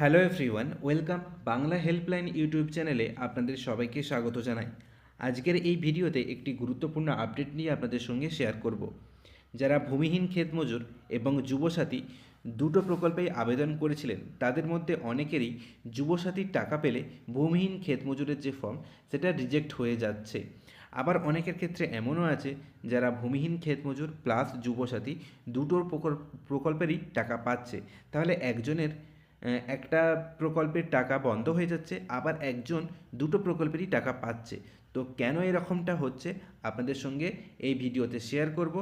Hello everyone, welcome Bangla helpline YouTube চ্যানেলে আপনাদের সবাইকে স্বাগত জানাই। আজকের এই ভিডিওতে একটি গুরুত্বপূর্ণ আপডেট নিয়ে আপনাদের সঙ্গে শেয়ার করব। যারা ভূমিহীন ক্ষেতমজুর এবং যুবসাথী দুটো প্রকল্পেই আবেদন করেছিলেন, তাদের মধ্যে অনেকেরই যুবসাথীর টাকা পেলে ভূমিহীন ক্ষেতমজুরের যে ফর্ম সেটা রিজেক্ট হয়ে যাচ্ছে। আবার অনেকের ক্ষেত্রে এমনও আছে যারা ভূমিহীন ক্ষেতমজুর প্লাস যুবসাথী দুটোর প্রকল্পেরই টাকা পাচ্ছে। তাহলে একজনের একটা প্রকল্পের টাকা বন্ধ হয়ে যাচ্ছে, আবার একজন দুটো প্রকল্পেরই টাকা পাচ্ছে। তো কেন এরকমটা হচ্ছে আপনাদের সঙ্গে এই ভিডিওতে শেয়ার করব।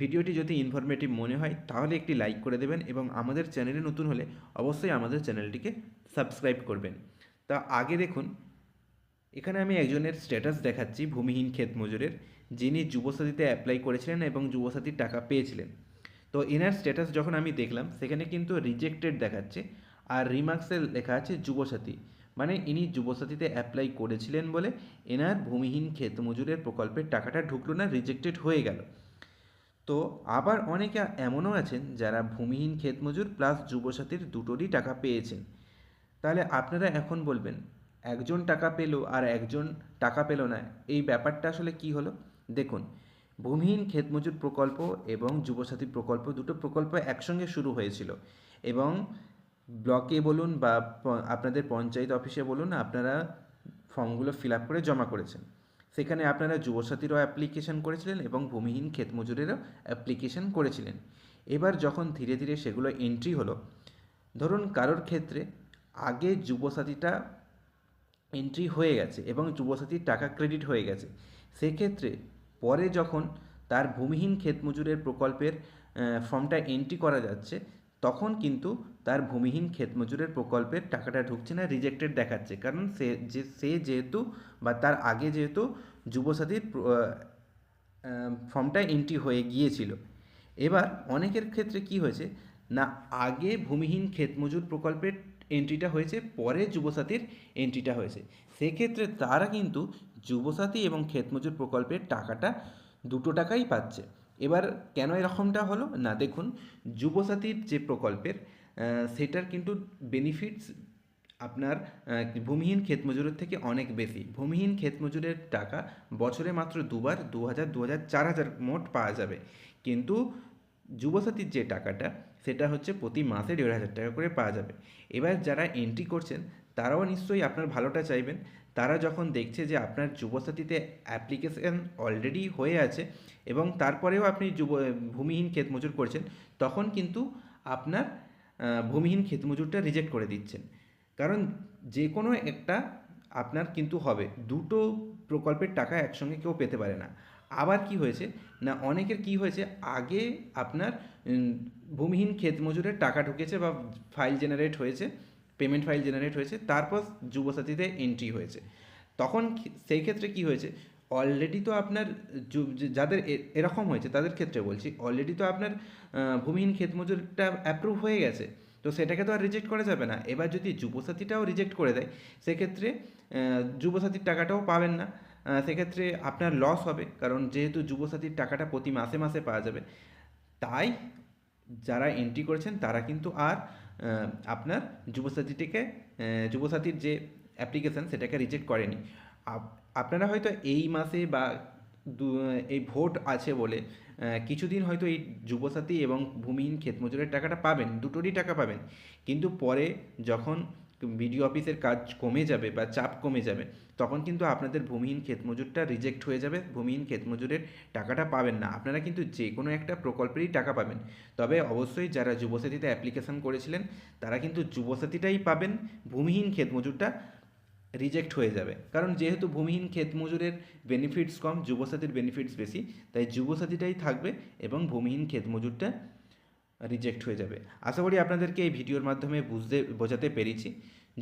ভিডিওটি যদি ইনফরমেটিভ মনে হয় তাহলে একটি লাইক করে দেবেন এবং আমাদের চ্যানেলে নতুন হলে অবশ্যই আমাদের চ্যানেলটিকে সাবস্ক্রাইব করবেন। তা আগে দেখুন, এখানে আমি একজনের স্ট্যাটাস দেখাচ্ছি ভূমিহীন ক্ষেতমজুরের, যিনি যুবসাথীতে অ্যাপ্লাই করেছিলেন এবং যুবসাথীর টাকা পেয়েছিলেন। তো এনার স্ট্যাটাস যখন আমি দেখলাম সেখানে কিন্তু রিজেক্টেড দেখাচ্ছে, আর রিমার্কসে লেখা আছে যুবসাথী, মানে ইনি যুবসাথীতে অ্যাপ্লাই করেছিলেন বলে এনার ভূমিহীন ক্ষেতমজুরের প্রকল্পের টাকাটা ঢুকলো না, রিজেক্টেড হয়ে গেল। তো আবার অনেকে এমনও আছেন যারা ভূমিহীন ক্ষেতমজুর প্লাস যুবসাথীর দুটোরই টাকা পেয়েছেন। তাহলে আপনারা এখন বলবেন, একজন টাকা পেলো আর একজন টাকা পেলো না, এই ব্যাপারটা আসলে কি হলো? দেখুন, ভূমিহীন ক্ষেতমজুর প্রকল্প এবং যুবসাথী প্রকল্প দুটো প্রকল্প একসঙ্গে শুরু হয়েছিল এবং ব্লকে বলুন বা আপনাদের পঞ্চায়েত অফিসে বলুন, আপনারা ফর্মগুলো ফিল আপ করে জমা করেছেন। সেখানে আপনারা যুবসাথীরও অ্যাপ্লিকেশন করেছিলেন এবং ভূমিহীন ক্ষেতমজুরেরও অ্যাপ্লিকেশন করেছিলেন। এবার যখন ধীরে ধীরে সেগুলো এন্ট্রি হলো, ধরুন কারোর ক্ষেত্রে আগে যুবসাথীটা এন্ট্রি হয়ে গেছে এবং যুবসাথীর টাকা ক্রেডিট হয়ে গেছে, সেক্ষেত্রে পরে যখন তার ভূমিহীন ক্ষেতমজুরের প্রকল্পের ফর্মটা এন্ট্রি করা যাচ্ছে, তখন কিন্তু তার ভূমিহীন ক্ষেতমজুরের প্রকল্পের টাকাটা ঢুকছে না, রিজেক্টেড দেখাচ্ছে। কারণ সে যেহেতু বা তার আগে যেহেতু যুবসাথীর ফর্মটা এন্ট্রি হয়ে গিয়েছিল। এবার অনেকের ক্ষেত্রে কি হয়েছে না, আগে ভূমিহীন ক্ষেতমজুর প্রকল্পের এন্ট্রিটা হয়েছে, পরে যুবসাথীর এন্ট্রিটা হয়েছে। সেক্ষেত্রে তারা কিন্তু যুবসাথী এবং ক্ষেতমজুর প্রকল্পের টাকাটা দুটো টাকাই পাচ্ছে। এবার কেন এরকমটা হলো না, দেখুন, যুবসাথীর যে প্রকল্পের সেটার কিন্তু বেনিফিটস আপনার ভূমিহীন ক্ষেতমজুরের থেকে অনেক বেশি। ভূমিহীন ক্ষেতমজুরের টাকা বছরে মাত্র দুবার 2000, 2000, 4000 মোট পাওয়া যাবে। কিন্তু যুবসাথীর যে টাকাটা সেটা হচ্ছে প্রতি মাসে 1500 টাকা করে পাওয়া যাবে। এবার যারা এন্ট্রি করছেন তারাও নিশ্চয়ই আপনার ভালোটা চাইবেন। তারা যখন দেখছে যে আপনার যুবসাথীতে অ্যাপ্লিকেশন অলরেডি হয়ে আছে এবং তারপরেও আপনি ভূমিহীন ক্ষেতমজুর করছেন, তখন কিন্তু আপনার ভূমিহীন ক্ষেতমজুরটা রিজেক্ট করে দিচ্ছেন। কারণ যে কোনো একটা আপনার কিন্তু হবে, দুটো প্রকল্পের টাকা একসঙ্গে কেউ পেতে পারে না। আবার কি হয়েছে না, অনেকের কি হয়েছে, আগে আপনার ভূমিহীন ক্ষেতমজুরের টাকা ঢুকেছে বা ফাইল জেনারেট হয়েছে, পেমেন্ট ফাইল জেনারেট হয়েছে, তারপর যুবসাথীতে এন্ট্রি হয়েছে। তখন সেই ক্ষেত্রে কি হয়েছে, অলরেডি তো আপনার যাদের এরকম হয়েছে তাদের ক্ষেত্রে বলছি, অলরেডি তো আপনার ভূমিহীন ক্ষেতমজুরটা অ্যাপ্রুভ হয়ে গেছে, তো সেটাকে তো আর রিজেক্ট করা যাবে না। এবার যদি যুবসাথীটাও রিজেক্ট করে দেয়, সেক্ষেত্রে যুবসাথীর টাকাটাও পাবেন না। সেক্ষেত্রে আপনার লস হবে, কারণ যেহেতু যুবসাথীর টাকাটা প্রতি মাসে মাসে পাওয়া যাবে। তাই যারা এন্ট্রি করেছেন তারা কিন্তু আর আপনার যুবসাথীর যে অ্যাপ্লিকেশান সেটাকে রিজেক্ট করেনি। আপনারা হয়তো এই মাসে বা এই ভোট আছে বলে কিছুদিন হয়তো এই যুবসাথী এবং ভূমিহীন ক্ষেতমজুরের টাকাটা পাবেন, দুটোরই টাকা পাবেন। কিন্তু পরে যখন বিডিও অফিসের কাজ কমে যাবে বা চাপ কমে যাবে, তখন কিন্তু আপনাদের ভূমিহীন ক্ষেতমজুরটা রিজেক্ট হয়ে যাবে, ভূমিহীন ক্ষেতমজুরের টাকাটা পাবেন না। আপনারা কিন্তু যে কোনো একটা প্রকল্পেরই টাকা পাবেন, তবে অবশ্যই যারা যুবসাথীতে অ্যাপ্লিকেশন করেছিলেন তারা কিন্তু যুবসাথীটাই পাবেন, ভূমিহীন ক্ষেতমজুরটা রিজেক্ট হয়ে যাবে। কারণ যেহেতু ভূমিহীন ক্ষেতমজুরের বেনিফিটস কম, যুবসাথীর বেনিফিটস বেশি, তাই যুবসাথীটাই থাকবে এবং ভূমিহীন ক্ষেতমজুরটা রিজেক্ট হয়ে যাবে। আশা করি আপনাদেরকে এই ভিডিওর মাধ্যমে বোঝাতে পেরেছি।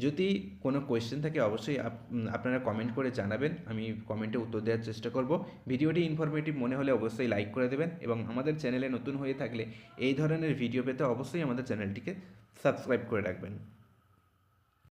যদি কোনো কোয়েশ্চেন থাকে অবশ্যই আপনারা কমেন্ট করে জানাবেন, আমি কমেন্টে উত্তর দেওয়ার চেষ্টা করব। ভিডিওটি ইনফরমেটিভ মনে হলে অবশ্যই লাইক করে দেবেন এবং আমাদের চ্যানেলে নতুন হয়ে থাকলে এই ধরনের ভিডিও পেতে অবশ্যই আমাদের চ্যানেলটিকে সাবস্ক্রাইব করে রাখবেন।